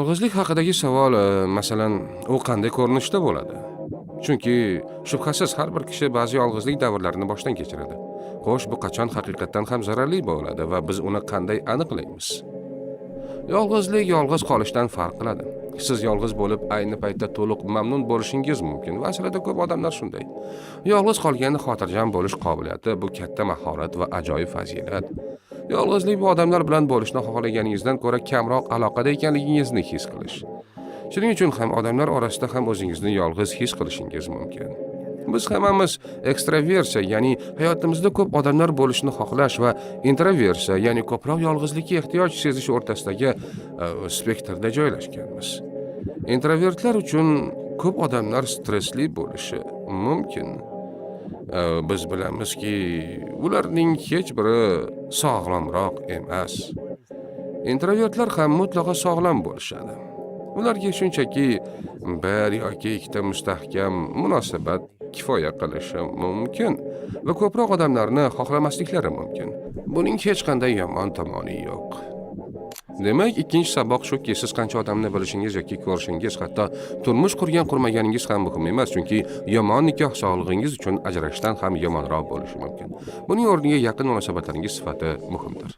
Yolg'izlik haqidagi savol, masalan, u qanday ko'rinishda bo'ladi? Chunki shubhasiz har bir kishi ba'zi yolg'izlik davrlarini boshdan kechiradi. Xo'sh, bu qachon haqiqatdan ham zararli bo'ladi va biz uni qanday aniqlaymiz? Yolg'izlik yolg'iz qolishdan farq qiladi. Siz yolg'iz bo'lib, ayni paytda to'liq mamnun bo'lishingiz mumkin. Va aslida ko'p odamlar shunday. Yolg'iz qolganda xotirjam bo'lish qobiliyati bu katta mahorat va ajoyib fazilat. Yolg'izlik bu odamlar bilan bo'lishni xohlaganingizdan ko'ra kamroq aloqada ekanligingizni his qilish. Shuning uchun ham odamlar orasida ham o'zingizni yolg'iz his qilishingiz mumkin. Biz hammamiz ekstraversiya, ya'ni hayotimizda ko'p odamlar bo'lishni xohlash va introversiya, ya'ni ko'proq yolg'izlikka ehtiyoj sezish o'rtasidagi spektrda joylashganmiz. Introvertlar uchun ko'p odamlar stressli bo'lishi mumkin. Biz bilamizki, ularning hech biri sog'lomroq emas. Introvertlar ham mutlaqo sog'lom bo'lishadi. Ularga shunchaki bir yoki ikkita mustahkam munosabat kifoya qilishi mumkin va ko'proq odamlarni xohlamasliklari mumkin. Buning hech qanday yomon tomoni yo'q. Demak, ikkinchi saboq shuki, siz qancha odamni bilishingiz yoki ko'rishingiz, hatto turmush qurgan-qurmaganingiz ham muhim emas, chunki yomon nikoh sog'lig'ingiz uchun ajrashishdan ham yomonroq bo'lishi mumkin. Buning o'rniga yaqin munosabatlaringiz sifati muhimdir.